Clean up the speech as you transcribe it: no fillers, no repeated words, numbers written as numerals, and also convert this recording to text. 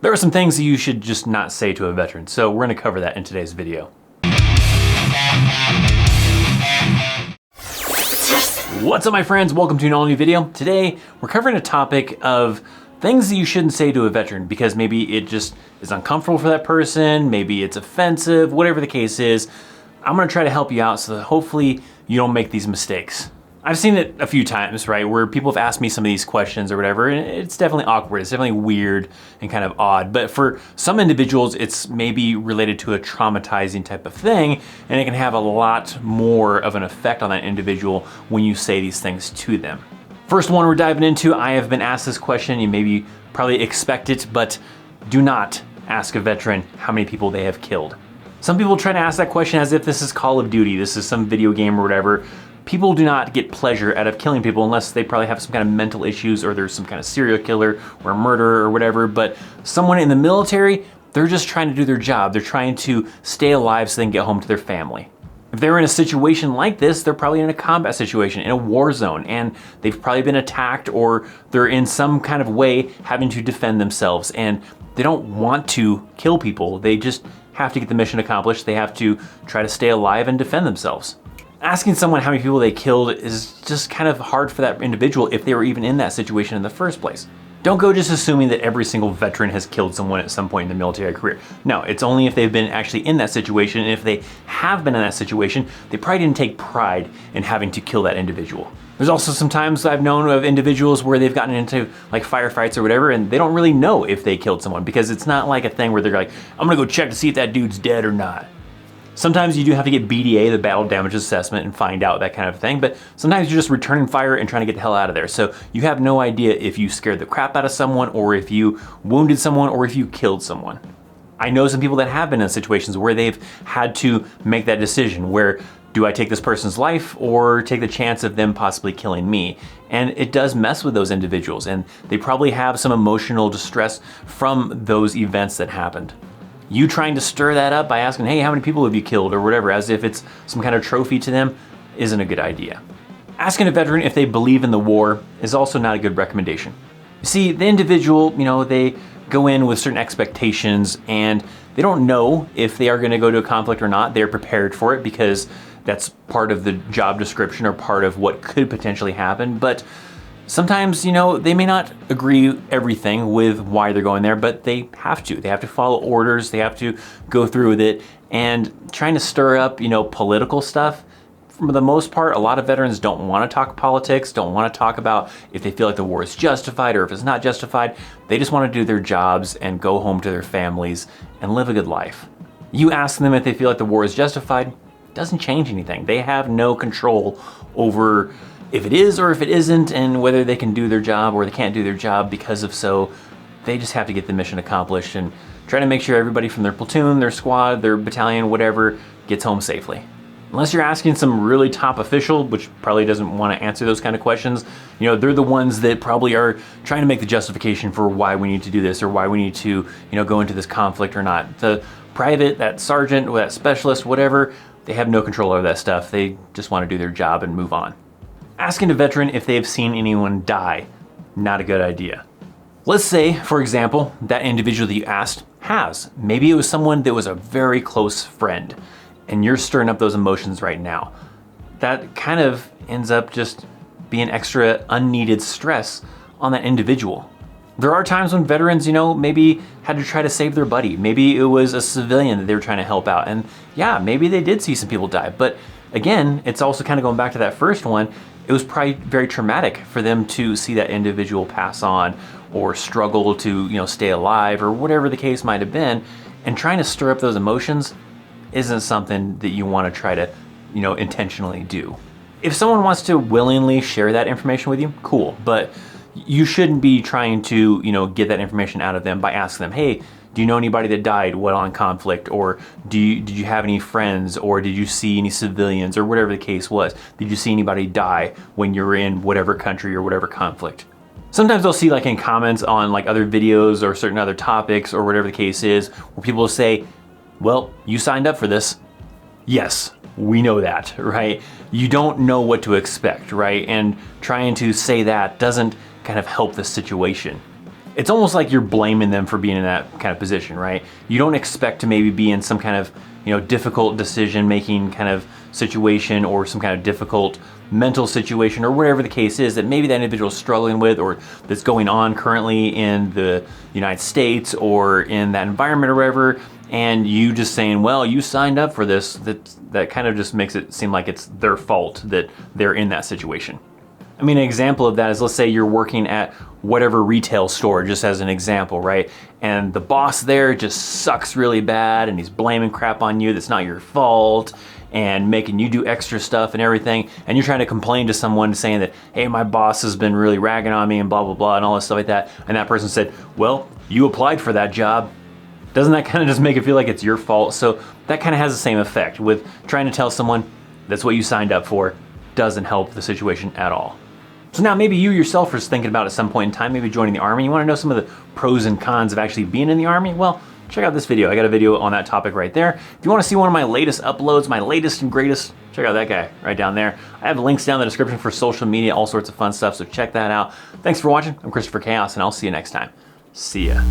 There are some things that you should just not say to a veteran, so we're gonna cover that in today's video. What's up, my friends? Welcome to an all new video. Today, we're covering a topic of things that you shouldn't say to a veteran because maybe it just is uncomfortable for that person, maybe it's offensive, whatever the case is. I'm gonna try to help you out so that hopefully you don't make these mistakes. I've seen it a few times, right, where people have asked me some of these questions or whatever, and it's definitely awkward, it's definitely weird and kind of odd, but for some individuals, it's maybe related to a traumatizing type of thing, and it can have a lot more of an effect on that individual when you say these things to them. First one we're diving into, I have been asked this question, you maybe probably expect it, but do not ask a veteran how many people they have killed. Some people try to ask that question as if this is Call of Duty, this is some video game or whatever. People do not get pleasure out of killing people unless they probably have some kind of mental issues or there's some kind of serial killer or a murderer or whatever, but someone in the military, they're just trying to do their job. They're trying to stay alive so they can get home to their family. If they're in a situation like this, they're probably in a combat situation, in a war zone, and they've probably been attacked or they're in some kind of way having to defend themselves, and they don't want to kill people. They just have to get the mission accomplished. They have to try to stay alive and defend themselves. Asking someone how many people they killed is just kind of hard for that individual if they were even in that situation in the first place. Don't go just assuming that every single veteran has killed someone at some point in their military career. No, it's only if they've been actually in that situation, and if they have been in that situation, they probably didn't take pride in having to kill that individual. There's also some times I've known of individuals where they've gotten into like firefights or whatever, and they don't really know if they killed someone because it's not like a thing where they're like, I'm gonna go check to see if that dude's dead or not. Sometimes you do have to get BDA, the Battle Damage Assessment, and find out that kind of thing, but sometimes you're just returning fire and trying to get the hell out of there. So you have no idea if you scared the crap out of someone, or if you wounded someone, or if you killed someone. I know some people that have been in situations where they've had to make that decision, where do I take this person's life or take the chance of them possibly killing me? And it does mess with those individuals, and they probably have some emotional distress from those events that happened. You trying to stir that up by asking, hey, how many people have you killed or whatever, as if it's some kind of trophy to them, isn't a good idea. Asking a veteran if they believe in the war is also not a good recommendation. You see, the individual, they go in with certain expectations and they don't know if they are gonna go to a conflict or not. They're prepared for it because that's part of the job description or part of what could potentially happen, but sometimes, they may not agree everything with why they're going there, but they have to. They have to follow orders, they have to go through with it, and trying to stir up, political stuff, for the most part, a lot of veterans don't want to talk politics, don't want to talk about if they feel like the war is justified or if it's not justified. They just want to do their jobs and go home to their families and live a good life. You ask them if they feel like the war is justified, it doesn't change anything. They have no control over if it is or if it isn't, and whether they can do their job or they can't do their job because of so. They just have to get the mission accomplished and try to make sure everybody from their platoon, their squad, their battalion, whatever, gets home safely. Unless you're asking some really top official, which probably doesn't want to answer those kind of questions, they're the ones that probably are trying to make the justification for why we need to do this or why we need to, go into this conflict or not. The private, that sergeant, or that specialist, whatever, they have no control over that stuff. They just want to do their job and move on. Asking a veteran if they've seen anyone die, not a good idea. Let's say, for example, that individual that you asked has. Maybe it was someone that was a very close friend, and you're stirring up those emotions right now. That kind of ends up just being extra unneeded stress on that individual. There are times when veterans, maybe had to try to save their buddy. Maybe it was a civilian that they were trying to help out, and yeah, maybe they did see some people die, but again, it's also kind of going back to that first one. It was probably very traumatic for them to see that individual pass on or struggle to, stay alive or whatever the case might have been. And trying to stir up those emotions isn't something that you want to try to, intentionally do. If someone wants to willingly share that information with you, cool. But you shouldn't be trying to, get that information out of them by asking them, hey, do you know anybody that died while on conflict? Or did you have any friends? Or did you see any civilians? Or whatever the case was. Did you see anybody die when you were in whatever country or whatever conflict? Sometimes they'll see like in comments on like other videos or certain other topics or whatever the case is, where people will say, well, you signed up for this. Yes, we know that, right? You don't know what to expect, right? And trying to say that doesn't kind of help the situation. it's almost like you're blaming them for being in that kind of position, right? You don't expect to maybe be in some kind of, difficult decision-making kind of situation or some kind of difficult mental situation or whatever the case is that maybe that individual is struggling with or that's going on currently in the United States or in that environment or whatever, and you just saying, well, you signed up for this, that kind of just makes it seem like it's their fault that they're in that situation. I mean, an example of that is, let's say you're working at whatever retail store, just as an example, right? And the boss there just sucks really bad and he's blaming crap on you that's not your fault and making you do extra stuff and everything. And you're trying to complain to someone saying that, hey, my boss has been really ragging on me and blah, blah, blah, and all this stuff like that. And that person said, well, you applied for that job. Doesn't that kind of just make it feel like it's your fault? So that kind of has the same effect with trying to tell someone that's what you signed up for. Doesn't help the situation at all. So now maybe you yourself are thinking about at some point in time, maybe joining the Army. You want to know some of the pros and cons of actually being in the Army? Well, check out this video. I got a video on that topic right there. If you want to see one of my latest uploads, my latest and greatest, check out that guy right down there. I have links down in the description for social media, all sorts of fun stuff, so check that out. Thanks for watching. I'm ThatChrisChaos, and I'll see you next time. See ya.